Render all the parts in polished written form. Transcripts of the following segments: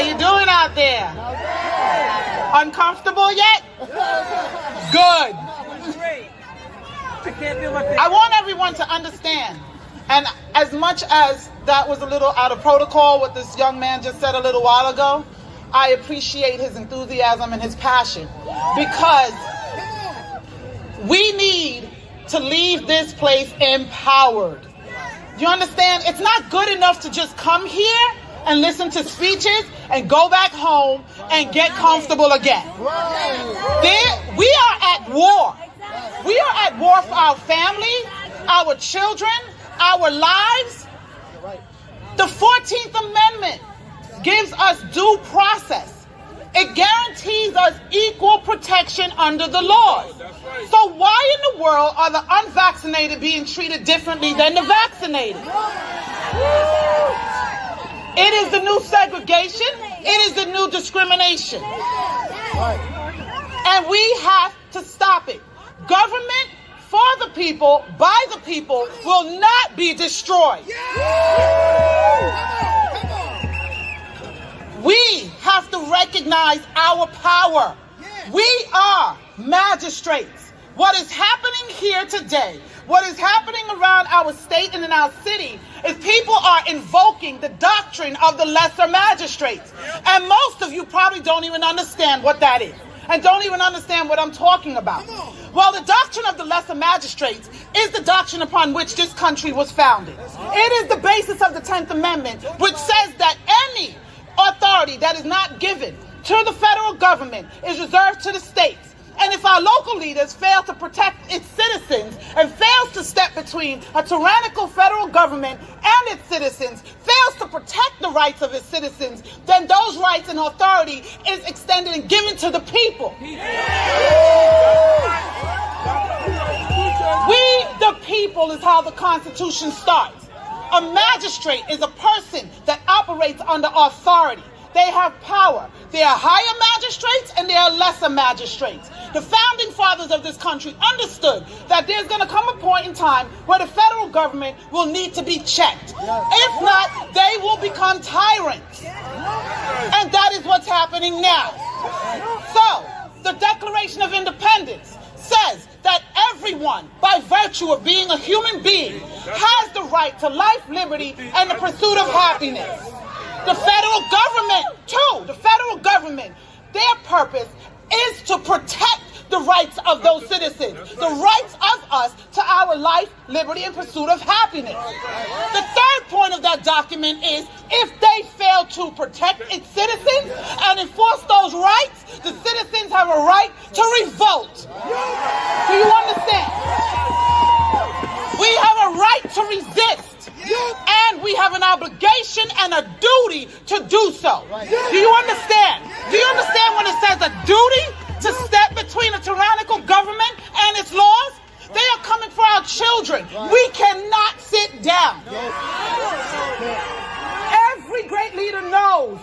you doing out there? Uncomfortable yet? Good. I want everyone to understand, and as much as that was a little out of protocol, what this young man just said a little while ago, I appreciate his enthusiasm and his passion, because we need to leave this place empowered. You understand? It's not good enough to just come here and listen to speeches and go back home and get comfortable again. We are at war. We are at war for our family, our children, our lives. The 14th Amendment gives us due process. It guarantees us equal protection under the laws. So why in the world are the unvaccinated being treated differently than the vaccinated? It is the new segregation. It is the new discrimination. And we have to stop it. Government for the people, by the people, will not be destroyed. We have to recognize our power. We are magistrates. What is happening here today, what is happening around our state and in our city, is people are invoking the doctrine of the lesser magistrates. And most of you probably don't even understand what that is, and don't even understand what I'm talking about. Well, the doctrine of the lesser magistrates is the doctrine upon which this country was founded. It is the basis of the 10th Amendment, which says that any authority that is not given to the federal government is reserved to the states. And if our local leaders fail to protect its citizens and fails to step between a tyrannical federal government and its citizens, fails to protect the rights of its citizens, then those rights and authority is extended and given to the people. We, the people, is how the Constitution starts. A magistrate is a person that operates under authority. They have power. There are higher magistrates and there are lesser magistrates. The founding fathers of this country understood that there's going to come a point in time where the federal government will need to be checked. If not, they will become tyrants. And that is what's happening now. So, the Declaration of Independence says that everyone, by virtue of being a human being, has the right to life, liberty, and the pursuit of happiness. The federal government, too, the federal government, their purpose is to protect the rights of those citizens, the rights of us to our life, liberty, and pursuit of happiness. The third point of that document is if they fail to protect its citizens and enforce those rights, the citizens have a right to revolt. Do you understand? We have a right to resist. And we have an obligation and a duty to do so. Do you understand? Do you understand when it says a duty to step between a tyrannical government and its laws? They are coming for our children. We cannot sit down. Every great leader knows,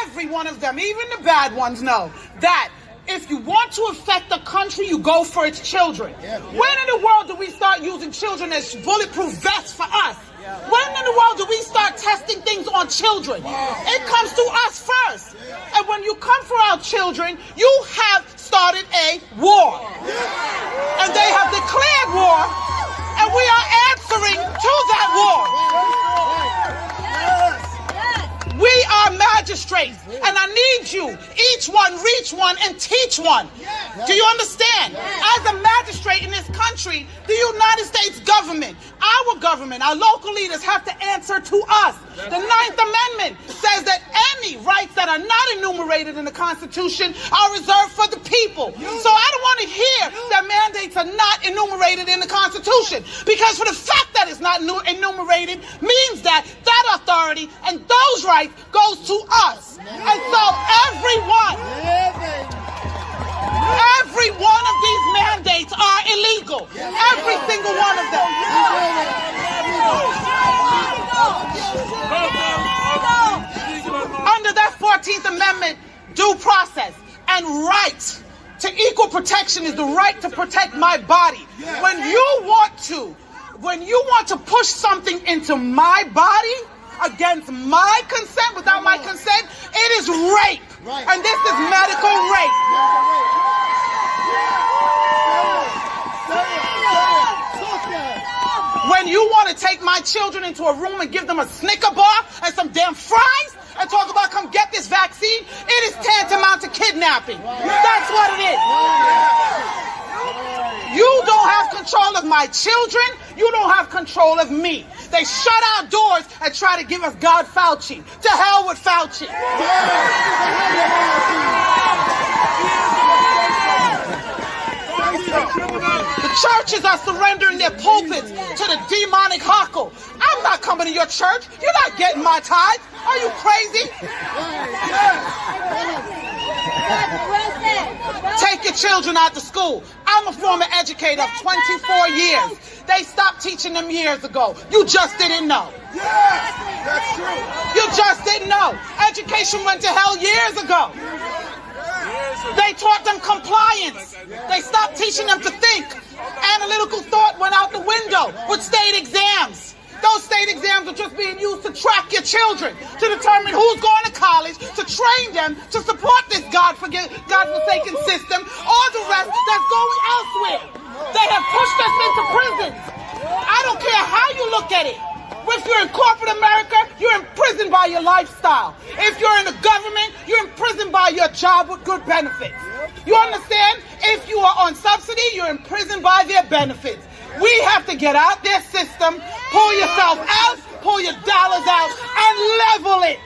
every one of them, even the bad ones know, that if you want to affect the country, you go for its children. When in the world do we start using children as bulletproof vests for us? When in the world do we start testing things on children? It comes to us first. And when you come for our children, you have started a war. And they have declared war, and we are answering to that war. We are magistrates, and I need you, each one, reach one, and teach one. Do you understand? As a magistrate in this country, the United States government, our local leaders have to answer to us. The 9th Amendment says that any rights that are not enumerated in the Constitution are reserved for the people. So I don't want to hear that mandates are not enumerated in the Constitution, because for the fact that it's not enumerated means that that authority and those rights goes to us. And so every one of these mandates are illegal. Every single one of them. Under that 14th Amendment, due process and right to equal protection is the right to protect my body. When you want to push something into my body against my consent, without my consent, it is rape. And this is medical rape. When you want to take my children into a room and give them a Snicker bar and some damn fries and talk about come get this vaccine, it is tantamount to kidnapping. That's what it is. You don't have control of my children. You don't have control of me. They shut our doors and try to give us God Fauci. To hell with Fauci. The churches are surrendering their pulpits to the demonic Hackle. I'm not coming to your church. You're not getting my tithes. Are you crazy? Take your children out to school. I'm a former educator of 24 years. They stopped teaching them years ago. You just didn't know. Yes, that's true. You just didn't know. Education went to hell years ago. They taught them compliance. They stopped teaching them to think. Analytical thought went out the window with state exams. Those state exams are just being used to track your children, to determine who's going to college, to train them to support this God-forsaken system, or the rest that's going elsewhere. They have pushed us into prisons. I don't care how you look at it. If you're in corporate America, you're imprisoned by your lifestyle. If you're in the government, you're imprisoned by your job with good benefits. You understand? If you are on subsidy, you're imprisoned by their benefits. We have to get out their system, pull yourself out, pull your dollars out, and level it.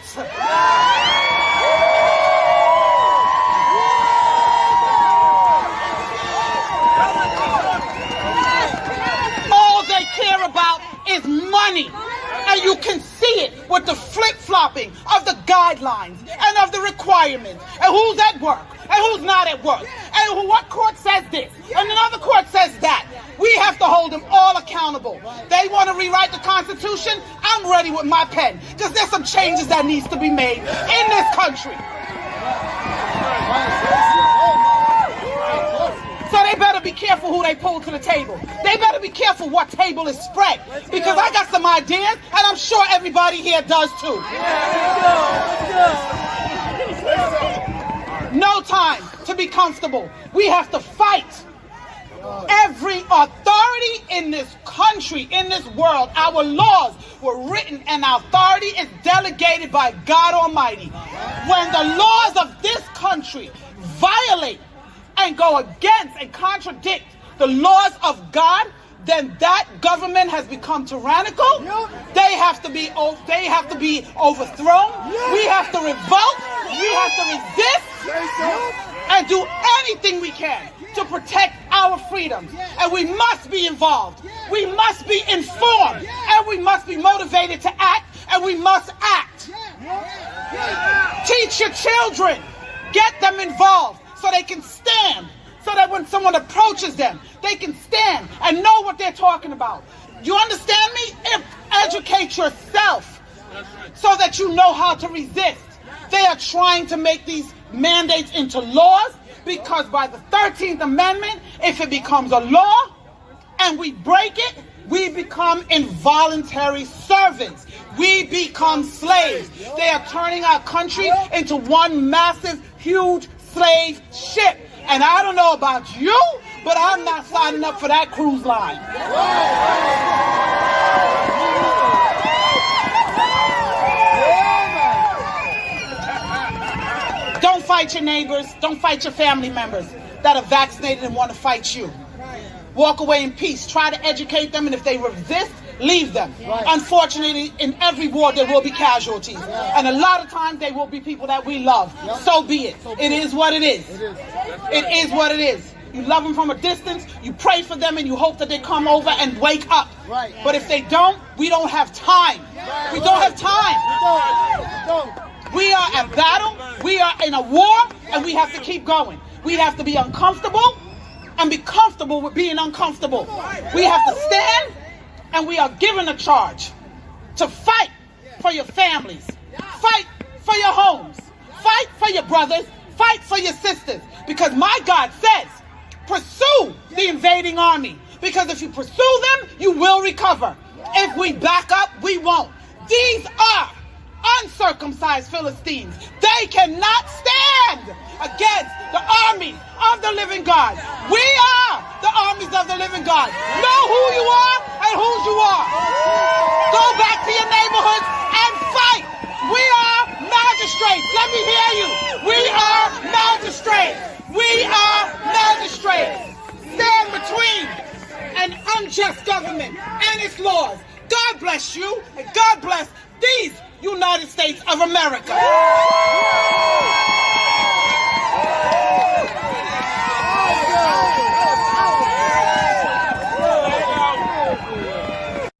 All they care about is money. And you can see it with the flip-flopping of the guidelines and of the requirements. And who's at work and who's not at work. And what court says this and another court says that. We have to hold them all accountable. They want to rewrite the Constitution. I'm ready with my pen because there's some changes that needs to be made in this country. So they better be careful who they pull to the table. They better be careful what table is spread. Because I got some ideas, and I'm sure everybody here does too. No time to be comfortable. We have to fight. Every authority in this country, in this world, our laws were written and our authority is delegated by God Almighty. When the laws of this country violate and go against and contradict the laws of God, then that government has become tyrannical. They have to be overthrown. We have to revolt. We have to resist and do anything we can to protect our freedoms. And we must be involved. We must be informed. And we must be motivated to act. And we must act. Teach your children. Get them involved so they can stand. So that when someone approaches them, they can stand and know what they're talking about. You understand me? Educate yourself so that you know how to resist. They are trying to make these mandates into laws because by the 13th Amendment, if it becomes a law and we break it, we become involuntary servants. We become slaves. They are turning our country into one massive, huge slave ship. And I don't know about you, but I'm not signing up for that cruise line. Don't fight your neighbors. Don't fight your family members that are vaccinated and want to fight you. Walk away in peace. Try to educate them, and if they resist, leave them. Unfortunately, in every war there will be casualties. And a lot of times they will be people that we love. So be it. It is what it is. It is what it is. You love them from a distance, you pray for them, and you hope that they come over and wake up. But if they don't, we don't have time. We don't have time. We are at battle, we are in a war, and we have to keep going. We have to be uncomfortable and be comfortable with being uncomfortable. We have to stand, and we are given a charge to fight for your families, fight for your homes, fight for your brothers, fight for your sisters. Because my God says, pursue the invading army. Because if you pursue them, you will recover. If we back up, we won't. These are uncircumcised Philistines. They cannot stand against the armies of the living God. We are the armies of the living God. Know who you are and whose you are. Go back to your neighborhoods and fight. We are magistrates. Let me hear you. We are magistrates. We are magistrates. Stand between an unjust government and its laws. God bless you, and God bless these United States of America.